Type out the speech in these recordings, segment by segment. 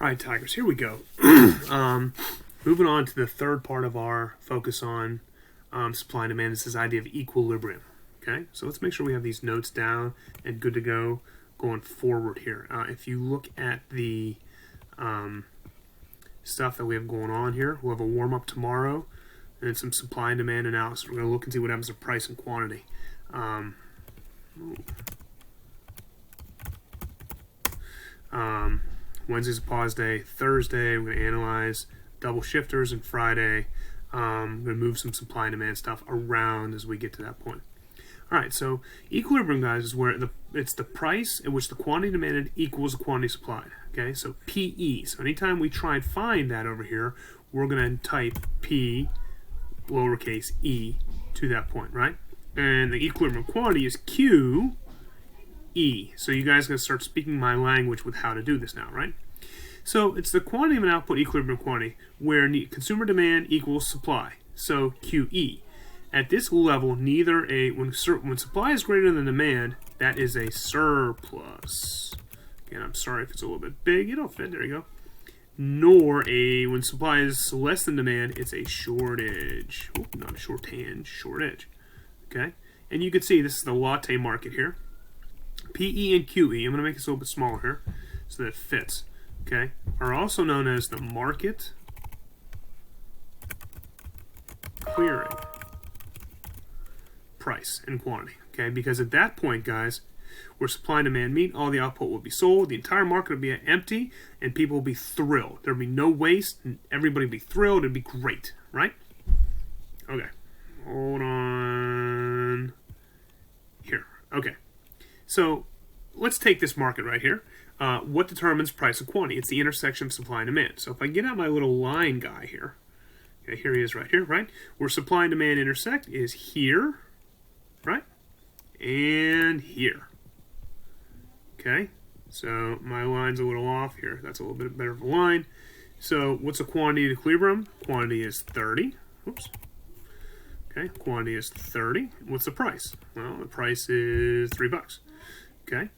All right, Tigers, here we go. Moving on to the third part of our focus on supply and demand is this idea of equilibrium. Okay, so let's make sure we have these notes down and good to go going forward here. If you look at the stuff that we have going on here, we'll have a warm-up tomorrow and some supply and demand analysis. We're going to look and see what happens to price and quantity. Wednesday's a pause day. Thursday, we're going to analyze double shifters, and Friday, I'm going to move some supply and demand stuff around as we get to that point. All right, so equilibrium, guys, is where it's the price at which the quantity demanded equals the quantity supplied. Okay, so PE. So anytime we try and find that over here, we're going to type P lowercase e to that point, right? And the equilibrium quantity is Q E. So you guys are going to start speaking my language with how to do this now, right? So it's the quantity of an output equilibrium quantity where consumer demand equals supply. So QE. At this level, neither when supply is greater than demand, that is a surplus. Again, I'm sorry if it's a little bit big. It'll fit. There you go. Nor when supply is less than demand, it's a shortage. Oh, not a shorthand, shortage. Okay? And you can see this is the latte market here. PE and QE, I'm going to make this a little bit smaller here so that it fits, okay, are also known as the market clearing price and quantity, okay, because at that point, guys, where supply and demand meet, all the output will be sold, the entire market will be empty, and people will be thrilled. There will be no waste, and everybody will be thrilled. It'll be great, right? Okay, hold on here. Okay. So let's take this market right here. What determines price and quantity? It's the intersection of supply and demand. So if I get out my little line guy here, okay, here he is right here, right? Where supply and demand intersect is here, right? And here. Okay, so my line's a little off here. That's a little bit better of a line. So what's the quantity at equilibrium? Quantity is 30. Oops. Okay, quantity is 30. What's the price? Well, the price is $3. Okay,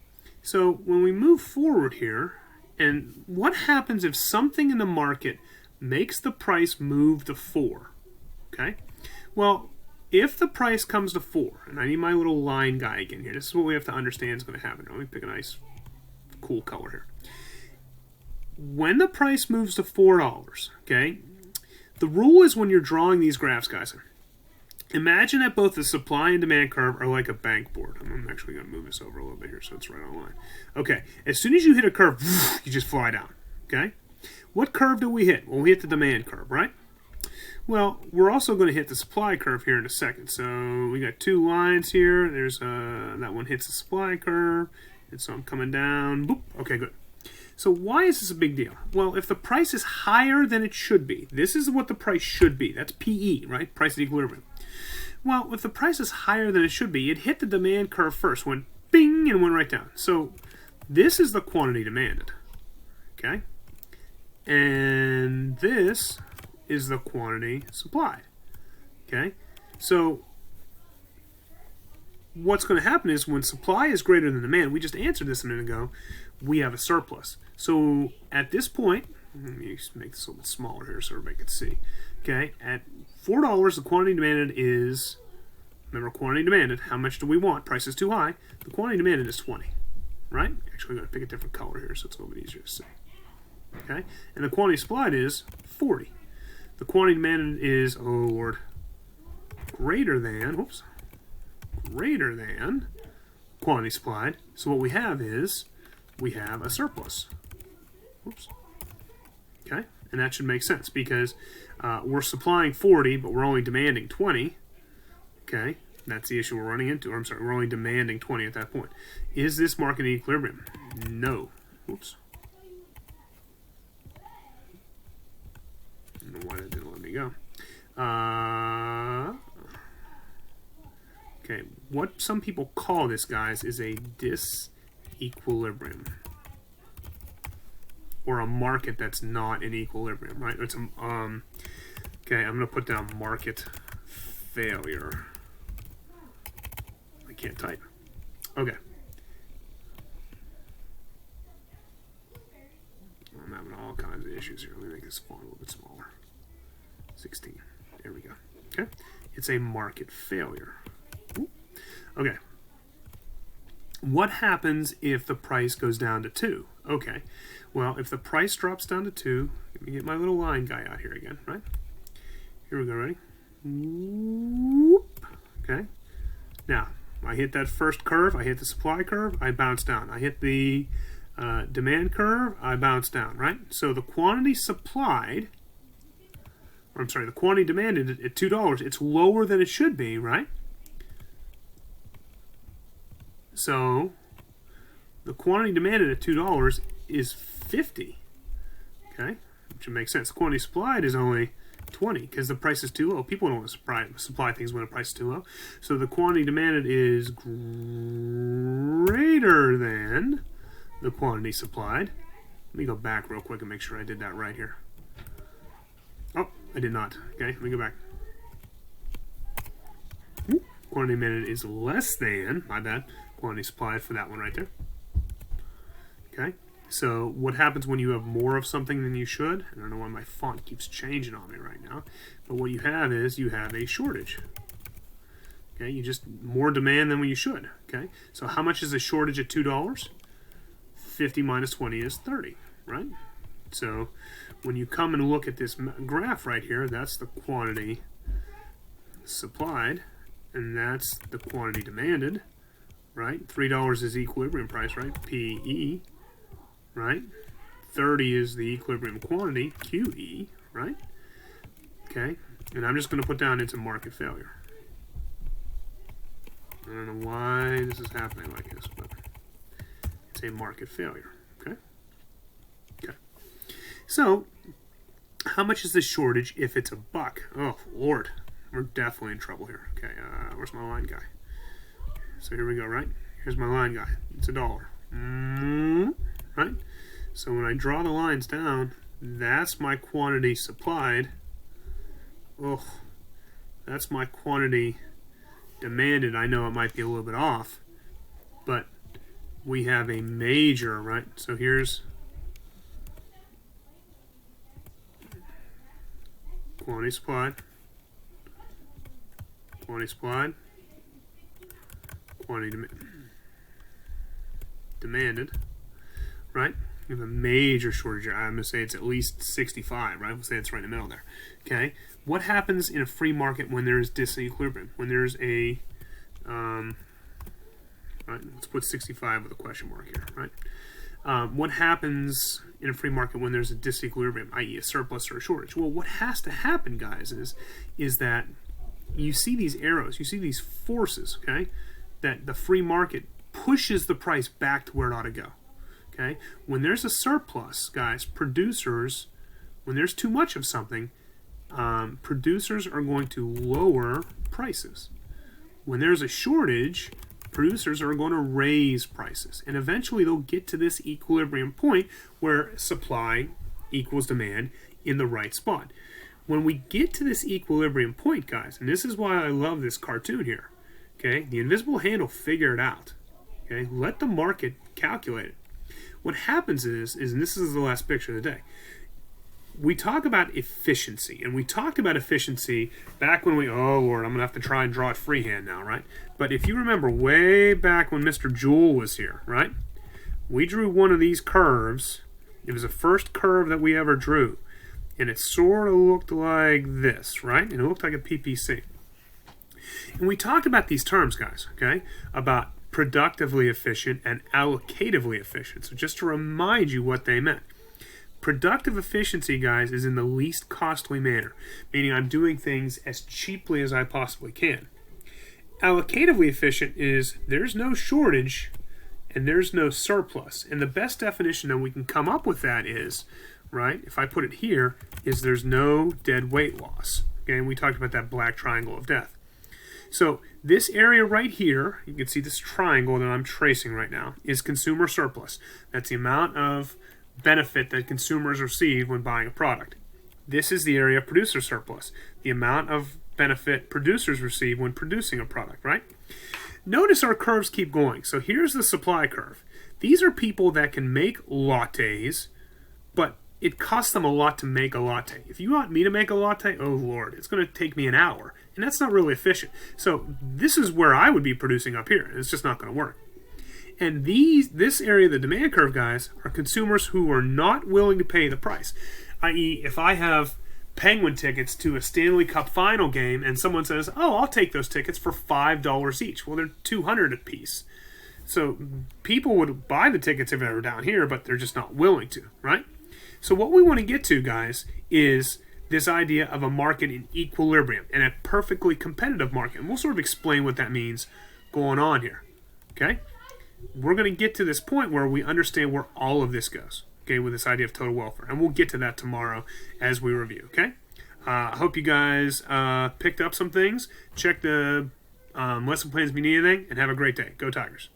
so when we move forward here, and what happens if something in the market makes the price move to 4? Okay, well, if the price comes to 4, and I need my little line guy again here, this is what we have to understand is going to happen. Let me pick a nice, cool color here. When the price moves to $4, okay, the rule is when you're drawing these graphs, guys, imagine that both the supply and demand curve are like a bank board. I'm actually going to move this over a little bit here so it's right on line. Okay, as soon as you hit a curve, you just fly down. Okay, what curve do we hit? Well, we hit the demand curve, right? Well, we're also going to hit the supply curve here in a second. So we got two lines here. There's that one hits the supply curve, and so I'm coming down. Boop. Okay, good. So why is this a big deal? Well, if the price is higher than it should be, this is what the price should be. That's PE, right? Price at equilibrium. Well, if the price is higher than it should be, it hit the demand curve first, went bing, and went right down. So this is the quantity demanded, okay? And this is the quantity supplied, okay? So what's going to happen is when supply is greater than demand, we just answered this a minute ago, we have a surplus. So at this point, let me make this a little bit smaller here so everybody can see. Okay, at $4, the quantity demanded is, remember quantity demanded, how much do we want? Price is too high. The quantity demanded is 20, right? Actually, I'm going to pick a different color here so it's a little bit easier to see. Okay, and the quantity supplied is 40. The quantity demanded is, oh Lord, greater than quantity supplied. So what we have is, we have a surplus. Oops. Okay, and that should make sense because we're supplying 40, but we're only demanding 20. Okay, that's the issue we're running into. Or I'm sorry, we're only demanding 20 at that point. Is this market in equilibrium? No. Oops. I don't know why that didn't let me go. Okay, what some people call this, guys, is a disequilibrium, or a market that's not in equilibrium, right? It's okay, I'm going to put down market failure. I can't type. Okay. I'm having all kinds of issues here. Let me make this font a little bit smaller. 16. There we go. Okay. It's a market failure. Ooh. Okay. What happens if the price goes down to 2? Okay. Well, if the price drops down to 2, let me get my little line guy out here again, right? Here we go, ready? Whoop. Okay. Now, I hit that first curve, I hit the supply curve, I bounce down. I hit the demand curve, I bounce down, right? So the quantity supplied, or I'm sorry, the quantity demanded at $2, it's lower than it should be, right? So the quantity demanded at $2 is 50, okay? Which makes sense. The quantity supplied is only 20 because the price is too low. People don't want to supply things when the price is too low. So the quantity demanded is greater than the quantity supplied. Let me go back real quick and make sure I did that right here. Oh, I did not. Okay, let me go back. Quantity demanded is less than, my bad, quantity supplied for that one right there. Okay, so what happens when you have more of something than you should? I don't know why my font keeps changing on me right now, but what you have is you have a shortage. Okay, you just more demand than what you should. Okay, so how much is a shortage at $2? 50 minus 20 is 30, right? So when you come and look at this graph right here, that's the quantity supplied, and that's the quantity demanded, right? $3 is the equilibrium price, right? PE, right? 30 is the equilibrium quantity, QE, right? Okay, and I'm just going to put down into market failure. I don't know why this is happening like this, but it's a market failure, okay? Okay. So, how much is the shortage if it's $1? Oh, Lord. We're definitely in trouble here. Okay, where's my line guy? So here we go, right? Here's my line guy. It's $1. Right? So when I draw the lines down, that's my quantity supplied. Oh, that's my quantity demanded. I know it might be a little bit off, but we have a major, right? So here's quantity supplied, quantity supplied, quantity demanded, right? We have a major shortage. I'm going to say it's at least 65, right? We'll say it's right in the middle there. Okay. What happens in a free market when there's disequilibrium? When there's a, right, let's put 65 with a question mark here, right? What happens in a free market when there's a disequilibrium, i.e. a surplus or a shortage? Well, what has to happen, guys, is that you see these arrows, you see these forces, okay, that the free market pushes the price back to where it ought to go. Okay? When there's a surplus, guys, producers, when there's too much of something, producers are going to lower prices. When there's a shortage, producers are going to raise prices. And eventually they'll get to this equilibrium point where supply equals demand in the right spot. When we get to this equilibrium point, guys, and this is why I love this cartoon here, okay? The invisible hand will figure it out. Okay? Let the market calculate it. What happens is, and this is the last picture of the day, we talk about efficiency, and we talked about efficiency back when we, oh Lord, I'm going to have to try and draw it freehand now, right? But if you remember way back when Mr. Joule was here, right? We drew one of these curves. It was the first curve that we ever drew, and it sort of looked like this, right? And it looked like a PPC. And we talked about these terms, guys, okay? About productively efficient and allocatively efficient. So just to remind you what they meant. Productive efficiency, guys, is in the least costly manner, meaning I'm doing things as cheaply as I possibly can. Allocatively efficient is there's no shortage and there's no surplus. And the best definition that we can come up with that is, right, if I put it here, is there's no dead weight loss. Okay, and we talked about that black triangle of death. So this area right here, you can see this triangle that I'm tracing right now, is consumer surplus. That's the amount of benefit that consumers receive when buying a product. This is the area of producer surplus, the amount of benefit producers receive when producing a product, right? Notice our curves keep going. So here's the supply curve. These are people that can make lattes, but it costs them a lot to make a latte. If you want me to make a latte, oh Lord, it's going to take me an hour. And that's not really efficient. So this is where I would be producing up here. It's just not going to work. And this area of the demand curve, guys, are consumers who are not willing to pay the price. I.e., if I have Penguin tickets to a Stanley Cup final game and someone says, oh, I'll take those tickets for $5 each. Well, they're $200 a piece. So people would buy the tickets if they were down here, but they're just not willing to, right? So what we want to get to, guys, is this idea of a market in equilibrium and a perfectly competitive market. And we'll sort of explain what that means going on here, okay? We're going to get to this point where we understand where all of this goes, okay, with this idea of total welfare. And we'll get to that tomorrow as we review, okay? I hope you guys picked up some things. Check the lesson plans if you need anything, and have a great day. Go Tigers.